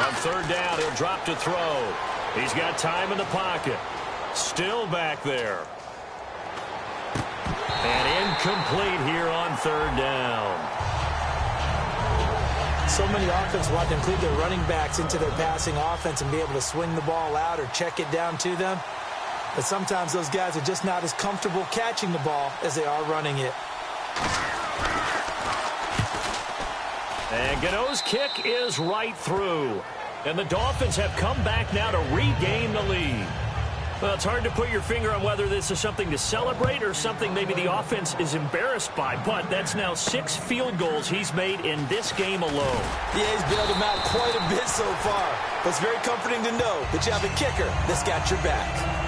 On third down, he'll drop to throw. He's got time in the pocket. Still back there. And incomplete here on third down. So many offenses want to include their running backs into their passing offense and be able to swing the ball out or check it down to them. But sometimes those guys are just not as comfortable catching the ball as they are running it. And Gano's kick is right through. And the Dolphins have come back now to regain the lead. Well, it's hard to put your finger on whether this is something to celebrate or something maybe the offense is embarrassed by. But that's now 6 field goals he's made in this game alone. Yeah, he's bailed them out quite a bit so far. But it's very comforting to know that you have a kicker that's got your back.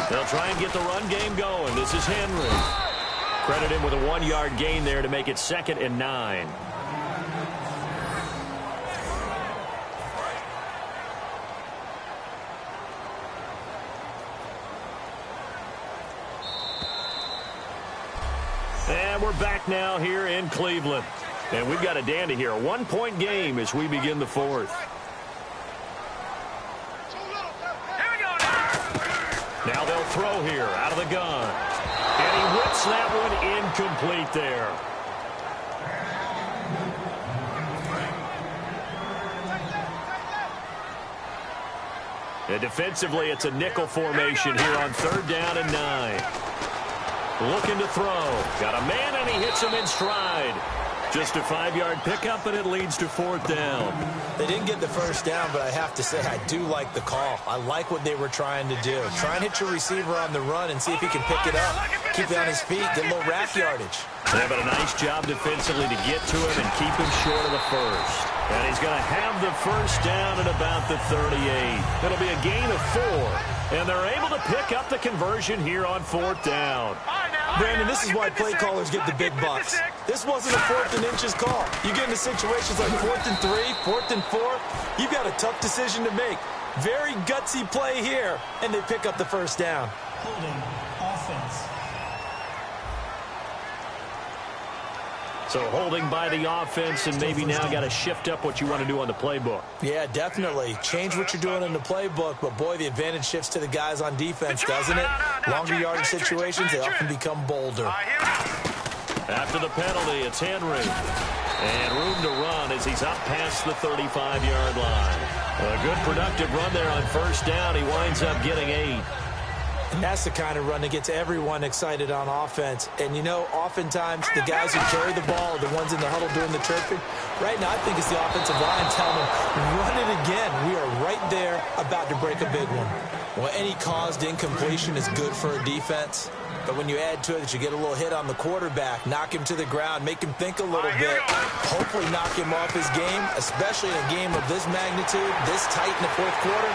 They'll try and get the run game going. This is Henry. Credit him with a 1-yard gain there to make it 2nd and 9. And we're back now here in Cleveland. And we've got a dandy here. A 1-point game as we begin the 4th. Now they'll throw here out of the gun. And he whips that one incomplete there. And defensively, it's a nickel formation here on 3rd down and 9. Looking to throw. Got a man, and he hits him in stride. Just a 5-yard pickup, and it leads to 4th down. They didn't get the first down, but I have to say I do like the call. I like what they were trying to do. Try and hit your receiver on the run and see if he can pick it up. Keep it on his feet, get a little rack yardage. They've done a nice job defensively to get to him and keep him short of the first. And he's going to have the first down at about the 38. It'll be a gain of 4. And they're able to pick up the conversion here on 4th down. Brandon, this is why play callers get the big bucks. This wasn't a 4th and inches call. You get into situations like 4th and 3, 4th and 4. You've got a tough decision to make. Very gutsy play here, and they pick up the first down. Holding offense. So holding by the offense, and maybe now got to shift up what you want to do on the playbook. Yeah, definitely. Change what you're doing in the playbook, but boy, the advantage shifts to the guys on defense, doesn't it? Longer yardage situations, they often become bolder. After the penalty, it's Henry. And room to run as he's up past the 35-yard line. A good productive run there on first down. He winds up getting 8. And that's the kind of run that gets everyone excited on offense. And, you know, oftentimes the guys who carry the ball are the ones in the huddle doing the chirping. Right now, I think it's the offensive line telling them, run it again. We are right there about to break a big one. Well, any caused incompletion is good for a defense. But when you add to it that you get a little hit on the quarterback, knock him to the ground, make him think a little bit, hopefully knock him off his game, especially in a game of this magnitude, this tight in the fourth quarter,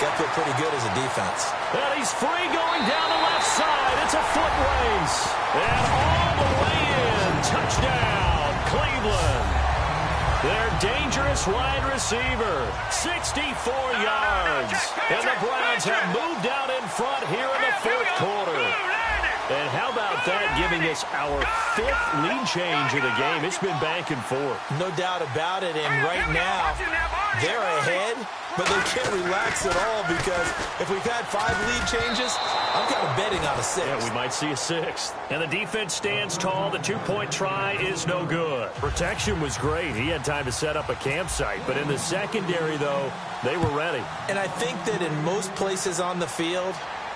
got to feel pretty good as a defense. And he's free going down the left side. It's a foot race. And all the way in. Touchdown, Cleveland. Their dangerous wide receiver, 64 yards. And the Browns have moved out in front here in the fourth quarter. And how about that, giving us our 5th lead change of the game? It's been back and forth. No doubt about it, and right now, they're ahead, but they can't relax at all because if we've had 5 lead changes, I'm kind of betting on a 6th. Yeah, we might see a 6th. And the defense stands tall. The 2-point try is no good. Protection was great. He had time to set up a campsite, but in the secondary, though, they were ready. And I think that in most places on the field,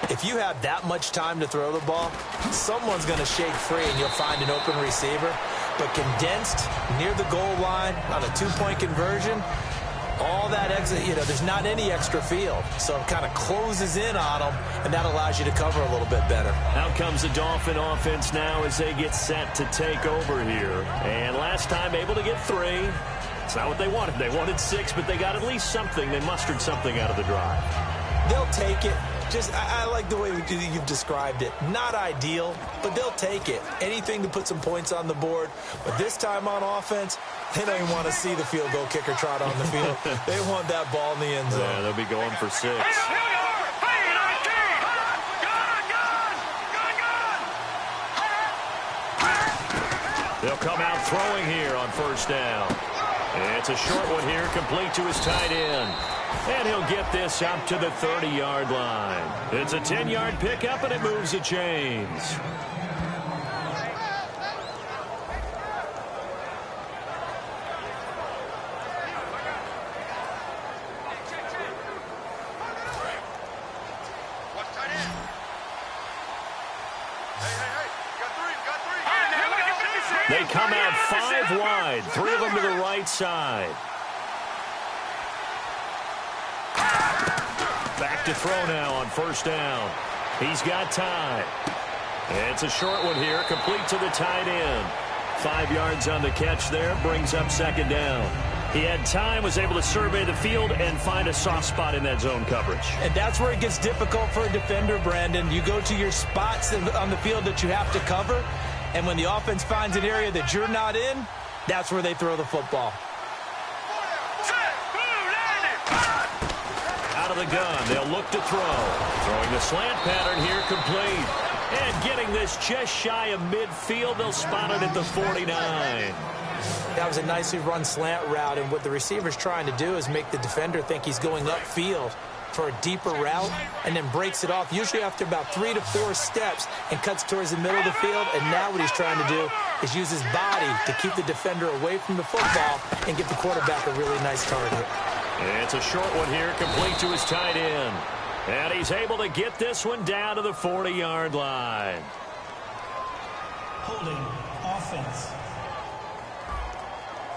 if you have that much time to throw the ball, someone's going to shake free and you'll find an open receiver. But condensed near the goal line on a 2-point conversion, all that exit, you know, there's not any extra field. So it kind of closes in on them, and that allows you to cover a little bit better. Out comes the Dolphin offense now as they get set to take over here. And last time able to get 3. It's not what they wanted. They wanted 6, but they got at least something. They mustered something out of the drive. They'll take it. Just, I like the way you've described it. Not ideal, but they'll take it. Anything to put some points on the board. But this time on offense, they don't even want to see the field goal kicker trot on the field. They want that ball in the end zone. Yeah, they'll be going for 6. They'll come out throwing here on first down. It's a short one here, complete to his tight end. And he'll get this up to the 30-yard line. It's a 10-yard pickup, and it moves the chains. They come out 5 wide, 3 of them to the right side. Back to throw now on first down. He's got time. It's a short one here, complete to the tight end. 5 yards on the catch there, brings up second down. He had time, was able to survey the field and find a soft spot in that zone coverage. And that's where it gets difficult for a defender, Brandon. You go to your spots on the field that you have to cover, and when the offense finds an area that you're not in, that's where they throw the football. Out of the gun, they'll look to throw. Throwing the slant pattern here, complete. And getting this just shy of midfield, they'll spot it at the 49. That was a nicely run slant route, and what the receiver's trying to do is make the defender think he's going upfield for a deeper route, and then breaks it off, usually after about 3 to 4 steps, and cuts towards the middle of the field. And now what he's trying to do is use his body to keep the defender away from the football and give the quarterback a really nice target. It's a short one here, complete to his tight end. And he's able to get this one down to the 40-yard line. Holding offense.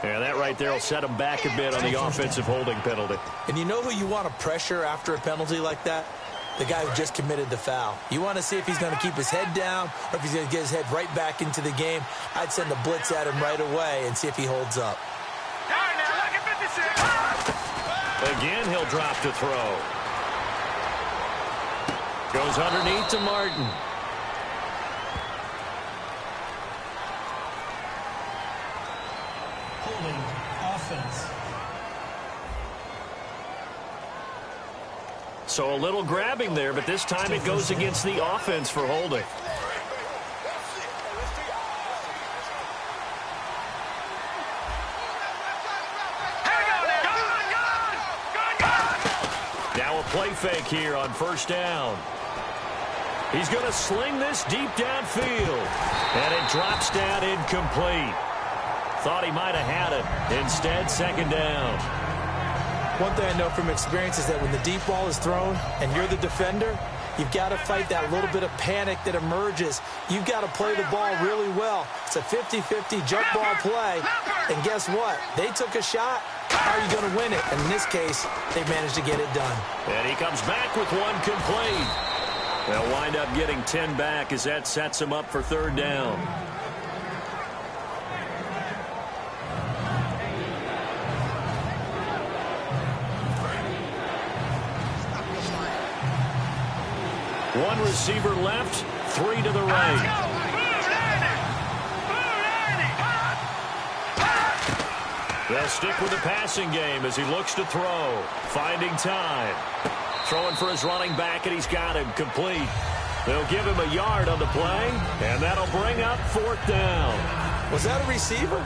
And that right there will set him back a bit on the offensive holding penalty. And you know who you want to pressure after a penalty like that? The guy who just committed the foul. You want to see if he's going to keep his head down or if he's going to get his head right back into the game. I'd send a blitz at him right away and see if he holds up. Again, he'll drop to throw. Goes underneath to Martin. Holding offense. So a little grabbing there, but this time it goes against the offense for holding. Now a play fake here on first down. He's going to sling this deep downfield. And it drops down incomplete. Thought he might have had it. Instead, second down. One thing I know from experience is that when the deep ball is thrown and you're the defender, you've got to fight that little bit of panic that emerges. You've got to play the ball really well. It's a 50-50 jump ball play. And guess what? They took a shot. How are you going to win it? And in this case, they managed to get it done. And he comes back with one complete. They'll wind up getting 10 back as that sets him up for third down. One receiver left, 3 to the right. They'll stick with the passing game as he looks to throw. Finding time. Throwing for his running back, and he's got him complete. They'll give him a yard on the play, and that'll bring up fourth down. Was that a receiver?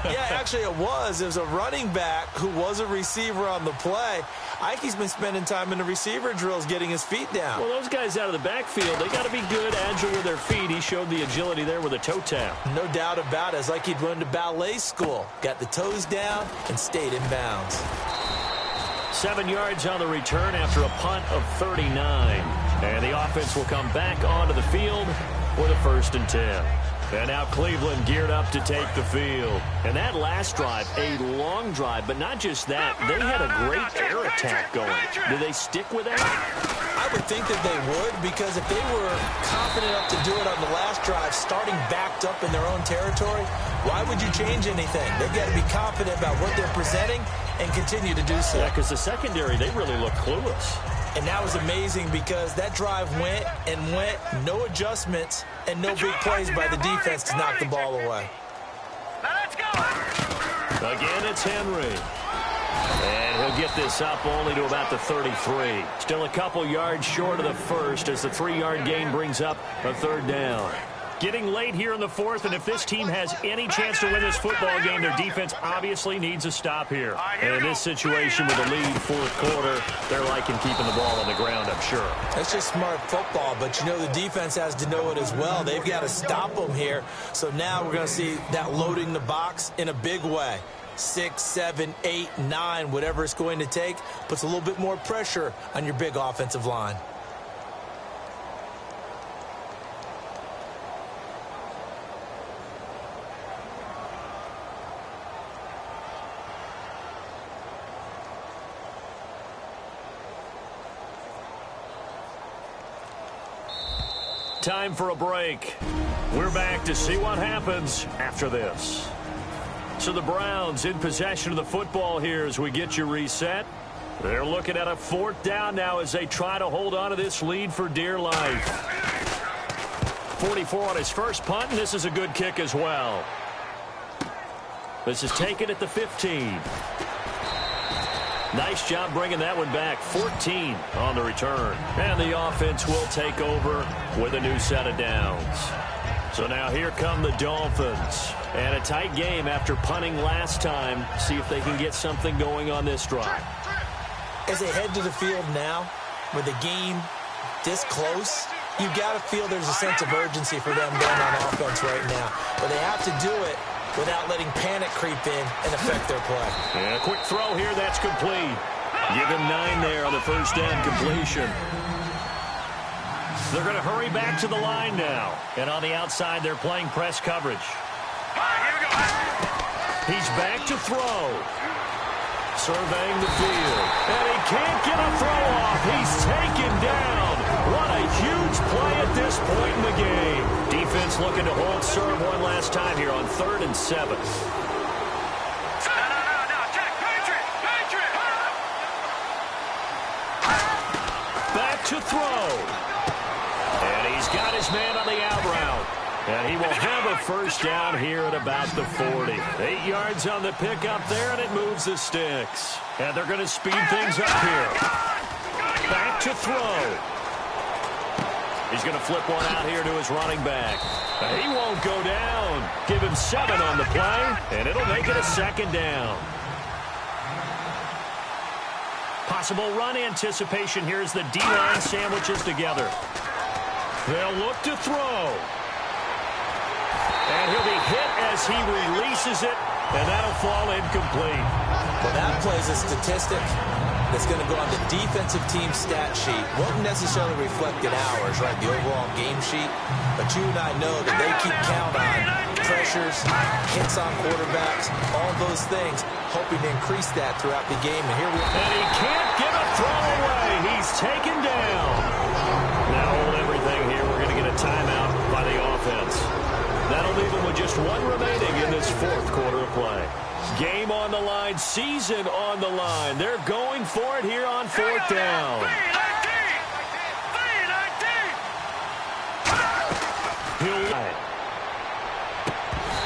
Yeah, actually it was. It was a running back who was a receiver on the play. I think he's been spending time in the receiver drills getting his feet down. Well, those guys out of the backfield, they got to be good, agile with their feet. He showed the agility there with a toe tap. No doubt about it. It's like he'd run to ballet school. Got the toes down and stayed in bounds. 7 yards on the return after a punt of 39. And the offense will come back onto the field with a 1st and 10. And now Cleveland geared up to take the field. And that last drive, a long drive, but not just that. They had a great air attack going. Do they stick with that? I would think that they would, because if they were confident enough to do it on the last drive, starting backed up in their own territory, why would you change anything? They've got to be confident about what they're presenting and continue to do so. Yeah, because the secondary, they really look clueless. And that was amazing because that drive went and went, no adjustments and no big plays by the defense to knock the ball away. Now let's go. Again, it's Henry. And he'll get this up only to about the 33. Still a couple yards short of the first as the 3-yard gain brings up a third down. Getting late here in the fourth, and if this team has any chance to win this football game, their defense obviously needs a stop here. And in this situation with a lead fourth quarter, they're liking keeping the ball on the ground, I'm sure. That's just smart football, but you know the defense has to know it as well. They've got to stop them here. So now we're going to see that loading the box in a big way. 6, 7, 8, 9, whatever it's going to take, puts a little bit more pressure on your big offensive line. Time for a break. We're back to see what happens after this. So the Browns in possession of the football here as we get you reset. They're looking at a 4th down now as they try to hold on to this lead for dear life. 44 on his first punt, and this is a good kick as well. This is taken at the 15. Nice job bringing that one back. 14 on the return. And the offense will take over with a new set of downs. So now here come the Dolphins. And a tight game after punting last time. See if they can get something going on this drive. As they head to the field now, with the game this close, you've got to feel there's a sense of urgency for them going on offense right now. But they have to do it without letting panic creep in and affect their play. And a quick throw here, that's complete. Give him 9 there on the first down completion. They're going to hurry back to the line now. And on the outside, they're playing press coverage. He's back to throw. Surveying the field. And he can't get a throw off. He's taken down. What a huge play at this point in the game. Defense looking to hold serve one last time here on 3rd and 7. Back to throw. And he's got his man on the out route. And he will have a first down here at about the 40. 8 yards on the pickup there, and it moves the sticks. And they're going to speed things up here. Back to throw. He's going to flip one out here to his running back. He won't go down. Give him 7 on the play, and it'll make it a 2nd down. Possible run anticipation here as the D-line sandwiches together. They'll look to throw. And he'll be hit as he releases it, and that'll fall incomplete. Well, that plays a statistic that's going to go on the defensive team stat sheet. Won't necessarily reflect in ours, right, the overall game sheet. But you and I know that they keep count on pressures, hits on quarterbacks, all those things, hoping to increase that throughout the game. And here we are. And he can't get a throw away. He's taken down. Now hold everything here. We're going to get a timeout by the offense. That'll leave them with just one remaining in this fourth quarter of play. Game on the line, season on the line. They're going for it here on fourth down.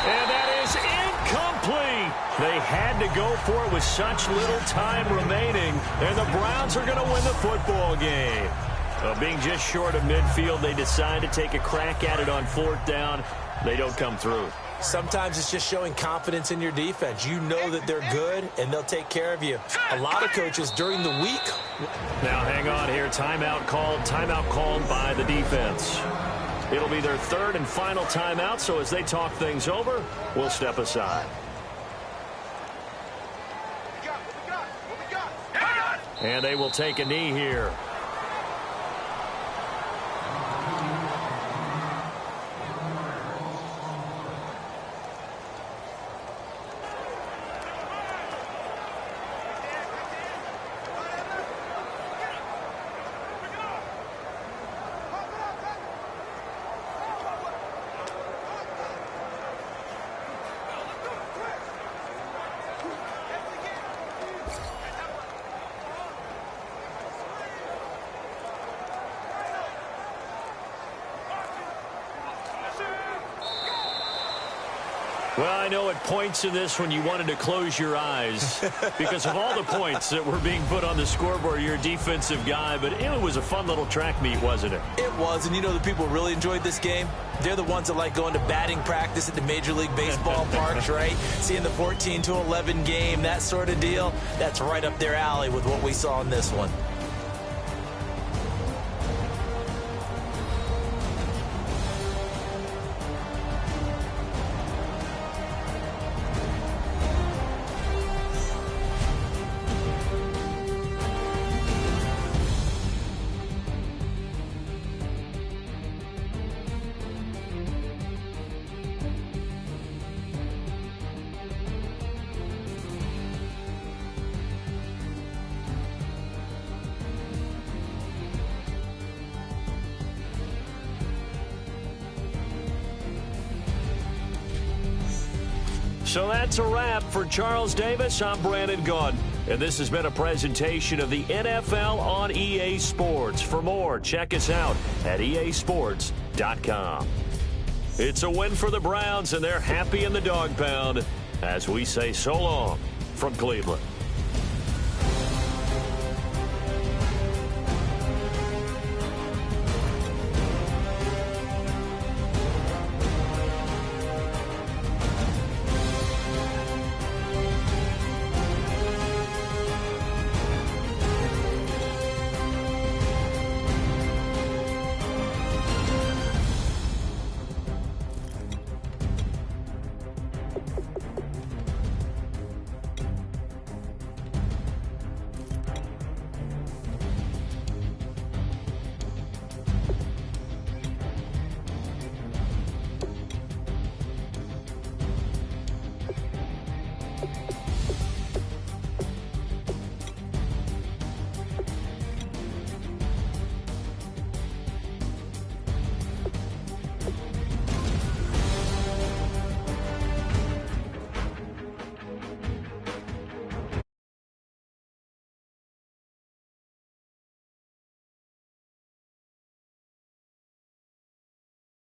And that is incomplete. They had to go for it with such little time remaining, and the Browns are going to win the football game. Being just short of midfield, they decide to take a crack at it on fourth down. They don't come through. Sometimes it's just showing confidence in your defense. You know that they're good, and they'll take care of you. A lot of coaches during the week. Now hang on here. Timeout called by the defense. It'll be their third and final timeout, so as they talk things over, we'll step aside. And they will take a knee here. Well, I know at points in this when you wanted to close your eyes because of all the points that were being put on the scoreboard. You're a defensive guy, but it was a fun little track meet, wasn't it? It was, and you know the people really enjoyed this game? They're the ones that like going to batting practice at the Major League Baseball parks, right? Seeing the 14-11 game, that sort of deal. That's right up their alley with what we saw in this one. So that's a wrap for Charles Davis. I'm Brandon Gunn, and this has been a presentation of the NFL on EA Sports. For more, check us out at easports.com. It's a win for the Browns, and they're happy in the dog pound as we say so long from Cleveland.